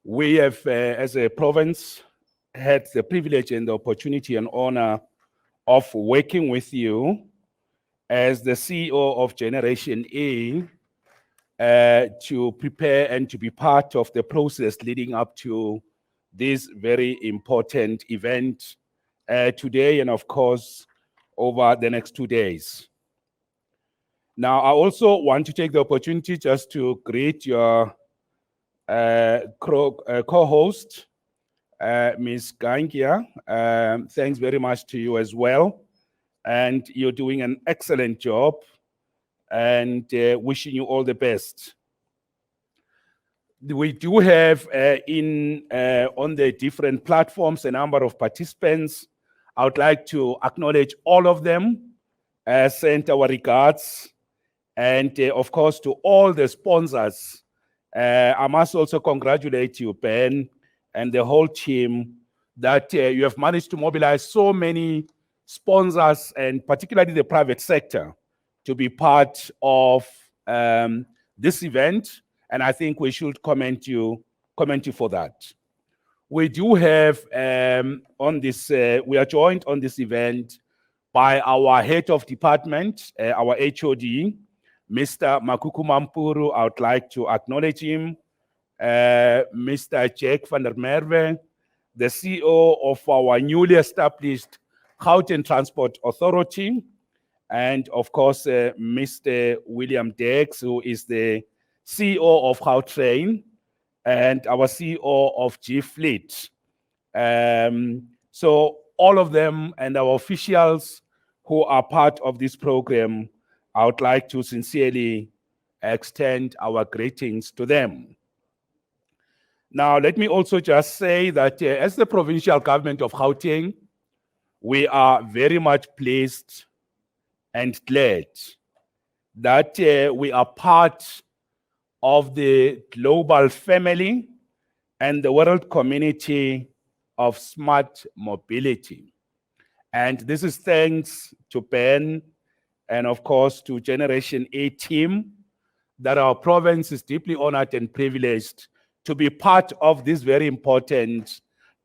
We have, as a province, had the privilege and the opportunity and honor of working with you as the CEO of Generation A to prepare and to be part of the process leading up to this very important event today and, of course, over the next 2 days. Now, I also want to take the opportunity just to greet your co-host, Ms. Gangia. Thanks very much to you as well. And you're doing an excellent job, and wishing you all the best. We do have on the different platforms a number of participants. I would like to acknowledge all of them, send our regards, and of course to all the sponsors. I must also congratulate you, Ben, and the whole team that you have managed to mobilize so many sponsors, and particularly the private sector, to be part of this event. And I think we should commend you for that. We do have we are joined on this event by our head of department, our HOD, Mr. Makuku Mampuru. I would like to acknowledge him. Mr. Jack van der Merwe, the CEO of our newly established Gauteng Transport Authority, and of course, Mr. William Dex, who is the CEO of Gautrain and our CEO of G Fleet. So all of them and our officials who are part of this program, I would like to sincerely extend our greetings to them. Now, let me also just say that as the provincial government of Gauteng, we are very much pleased and glad that we are part of the global family and the world community of smart mobility. And this is thanks to Ben and, of course, to Generation A team, that our province is deeply honored and privileged to be part of this very important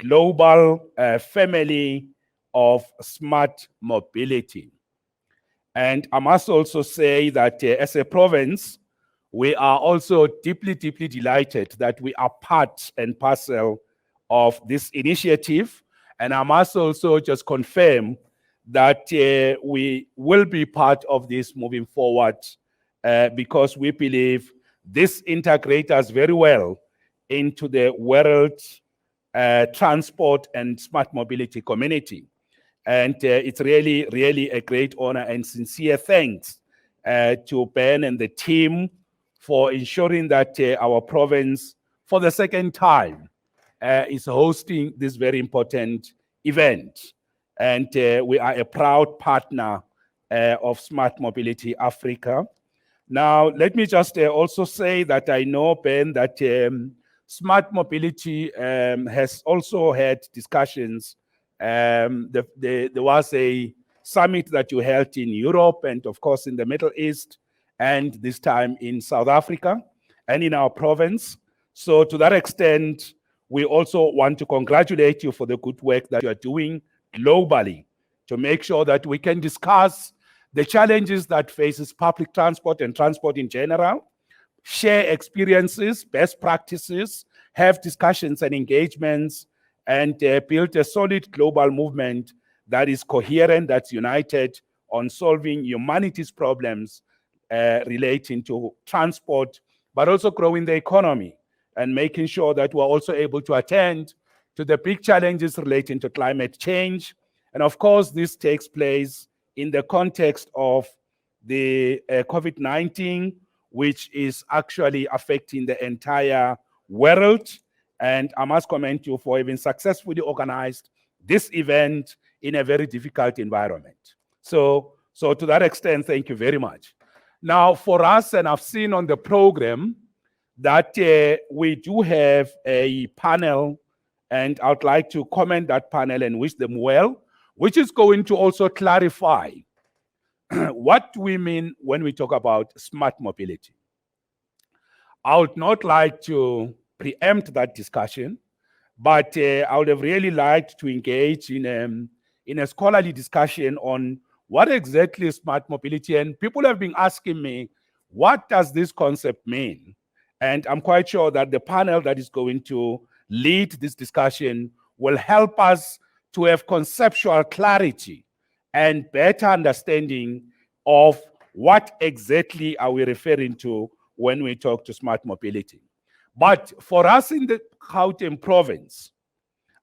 global family of smart mobility. And I must also say that as a province, we are also deeply, deeply delighted that we are part and parcel of this initiative. And I must also just confirm that we will be part of this moving forward because we believe this integrates us very well into the world transport and smart mobility community. And it's really, really a great honor and sincere thanks to Ben and the team for ensuring that our province, for the second time, is hosting this very important event. And we are a proud partner of Smart Mobility Africa. Now, let me just also say that I know, Ben, that Smart Mobility has also had discussions. There was a summit that you held in Europe and, of course, in the Middle East, and this time in South Africa and in our province. So to that extent, we also want to congratulate you for the good work that you are doing globally to make sure that we can discuss the challenges that faces public transport and transport in general, share experiences, best practices, have discussions and engagements, and build a solid global movement that is coherent, that's united on solving humanity's problems relating to transport, but also growing the economy and making sure that we're also able to attend to the big challenges relating to climate change. And of course, this takes place in the context of the COVID-19, which is actually affecting the entire world. And I must commend you for having successfully organized this event in a very difficult environment. So to that extent, thank you very much. Now, for us, and I've seen on the program that we do have a panel, and I'd like to comment that panel and wish them well, which is going to also clarify what we mean when we talk about smart mobility. I would not like to preempt that discussion, but I would have really liked to engage in a scholarly discussion on what exactly is smart mobility. And people have been asking me, what does this concept mean? And I'm quite sure that the panel that is going to lead this discussion will help us to have conceptual clarity and better understanding of what exactly are we referring to when we talk to smart mobility. But for us in the Gauteng Province,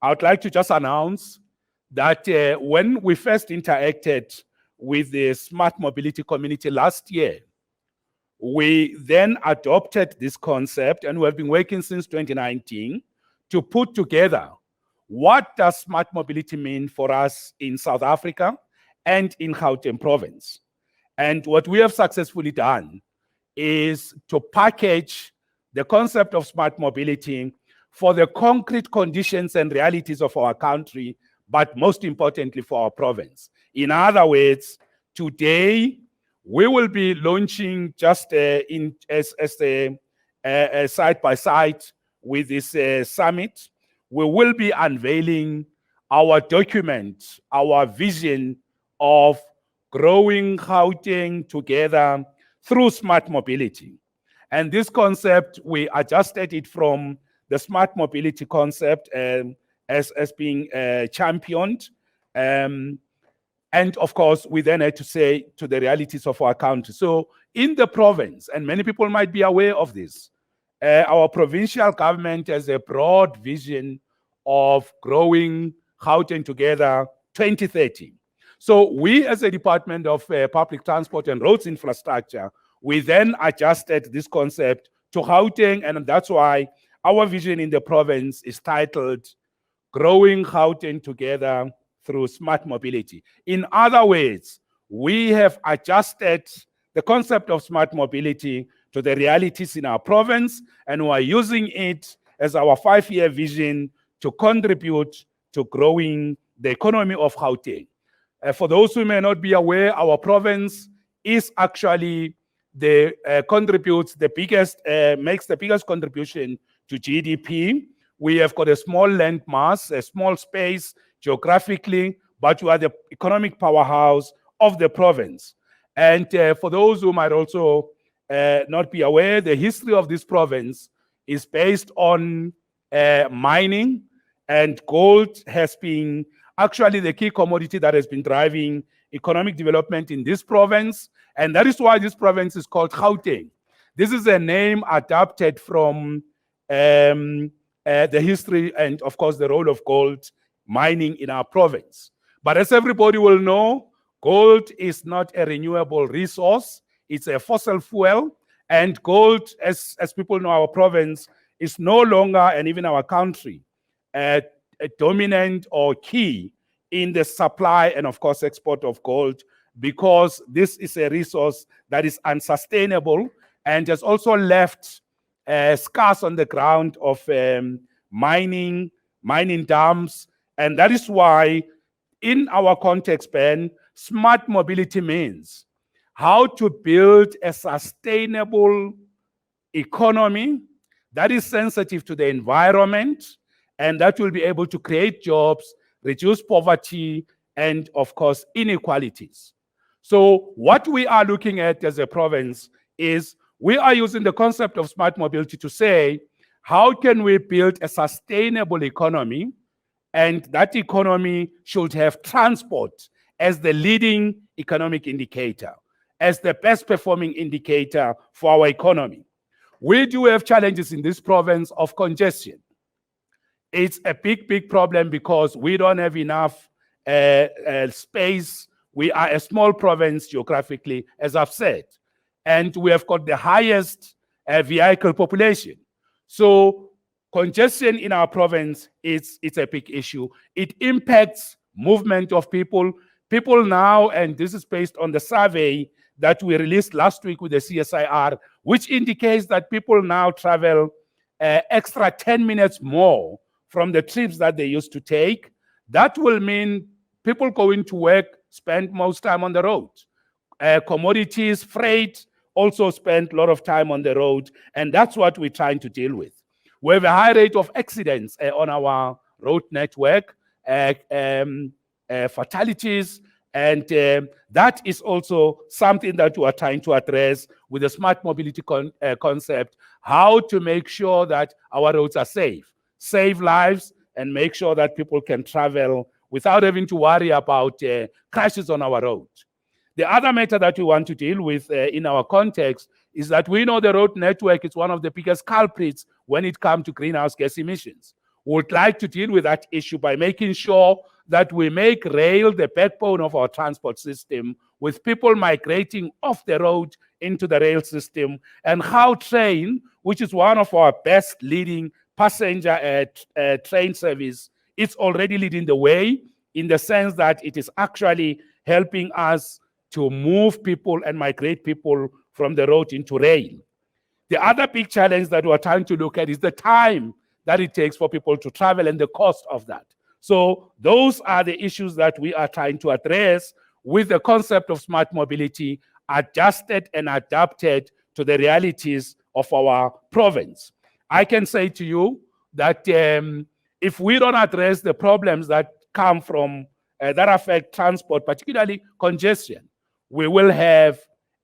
I would like to just announce that when we first interacted with the smart mobility community last year, we then adopted this concept, and we have been working since 2019 to put together what does smart mobility mean for us in South Africa and in Gauteng Province. And what we have successfully done is to package the concept of smart mobility for the concrete conditions and realities of our country, but most importantly for our province. In other words, today we will be launching just as a side by side with this summit. We will be unveiling our document, our vision of growing Gauteng together through smart mobility. And this concept, we adjusted it from the smart mobility concept as being championed. And of course, we then had to say to the realities of our country. So in the province, and many people might be aware of this, our provincial government has a broad vision of growing Gauteng together 2030. So we as a Department of Public Transport and Roads Infrastructure, we then adjusted this concept to Gauteng, and that's why our vision in the province is titled Growing Gauteng Together through Smart Mobility. In other words, we have adjusted the concept of smart mobility to the realities in our province, and we are using it as our 5-year vision to contribute to growing the economy of Gauteng. For those who may not be aware, our province is actually contributes the biggest, makes the biggest contribution to GDP. We have got a small land mass, a small space geographically, but we are the economic powerhouse of the province. And for those who might also not be aware, the history of this province is based on mining, and gold has been actually the key commodity that has been driving economic development in this province. And that is why this province is called Gauteng. This is a name adapted from the history and, of course, the role of gold mining in our province. But as everybody will know, gold is not a renewable resource. It's a fossil fuel. And gold, as people know, our province is no longer, and even our country, a dominant or key in the supply and, of course, export of gold, because this is a resource that is unsustainable and has also left scars on the ground of mining dams. And that is why, in our context, Ben, smart mobility means how to build a sustainable economy that is sensitive to the environment and that will be able to create jobs, reduce poverty, and, of course, inequalities. So what we are looking at as a province is we are using the concept of smart mobility to say, how can we build a sustainable economy? And that economy should have transport as the leading economic indicator, as the best performing indicator for our economy. We do have challenges in this province of congestion. It's a big problem because we don't have enough space. We are a small province geographically, as I've said, and we have got the highest vehicle population. So congestion in our province it's a big issue. It impacts movement of people. People now, and this is based on the survey that we released last week with the CSIR, which indicates that people now travel extra 10 minutes more from the trips that they used to take. That will mean people going to work spend most time on the road. Commodities, freight also spend a lot of time on the road, and that's what we're trying to deal with. We have a high rate of accidents on our road network, fatalities, and that is also something that we are trying to address with the smart mobility concept, how to make sure that our roads are safe, save lives, and make sure that people can travel without having to worry about crashes on our road. The other matter that we want to deal with in our context is that we know the road network is one of the biggest culprits when it comes to greenhouse gas emissions. We would like to deal with that issue by making sure that we make rail the backbone of our transport system, with people migrating off the road into the rail system, and how train, which is one of our best leading passenger train service, it's already leading the way in the sense that it is actually helping us to move people and migrate people from the road into rail. The other big challenge that we're trying to look at is the time that it takes for people to travel and the cost of that. So those are the issues that we are trying to address with the concept of smart mobility, adjusted and adapted to the realities of our province. I can say to you that if we don't address the problems that come from, that affect transport, particularly congestion, we will have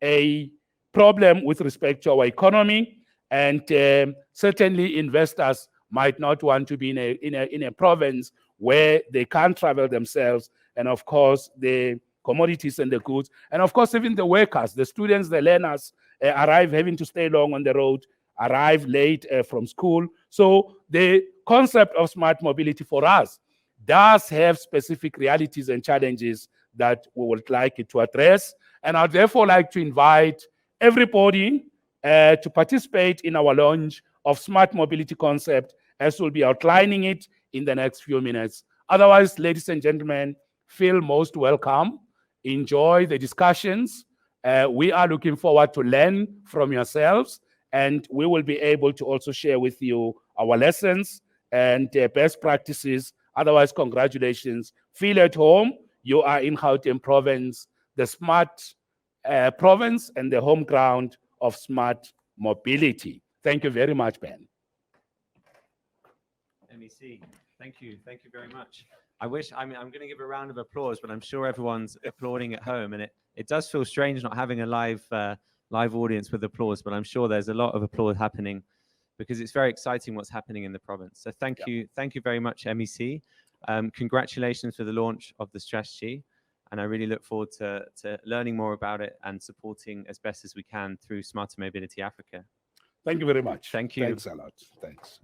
a problem with respect to our economy, and certainly investors might not want to be in a province where they can't travel themselves, and of course the commodities and the goods, and of course even the workers, the students, the learners arrive having to stay long on the road, arrive late from school. So the concept of smart mobility for us does have specific realities and challenges that we would like it to address. And I'd therefore like to invite everybody to participate in our launch of smart mobility concept, as we'll be outlining it in the next few minutes. Otherwise, ladies and gentlemen, feel most welcome. Enjoy the discussions. We are looking forward to learn from yourselves, and we will be able to also share with you our lessons and best practices. Otherwise, congratulations. Feel at home. You are in Gauteng Province, the smart province and the home ground of smart mobility. Thank you very much, Ben. MEC, thank you very much. I'm going to give a round of applause, but I'm sure everyone's applauding at home, and it does feel strange not having a live audience with applause, but I'm sure there's a lot of applause happening because it's very exciting what's happening in the province. So thank you very much, MEC. Congratulations for the launch of the strategy, and I really look forward to learning more about it and supporting as best as we can through Smarter Mobility Africa. Thank you very much. Thank you. Thanks a lot. Thanks.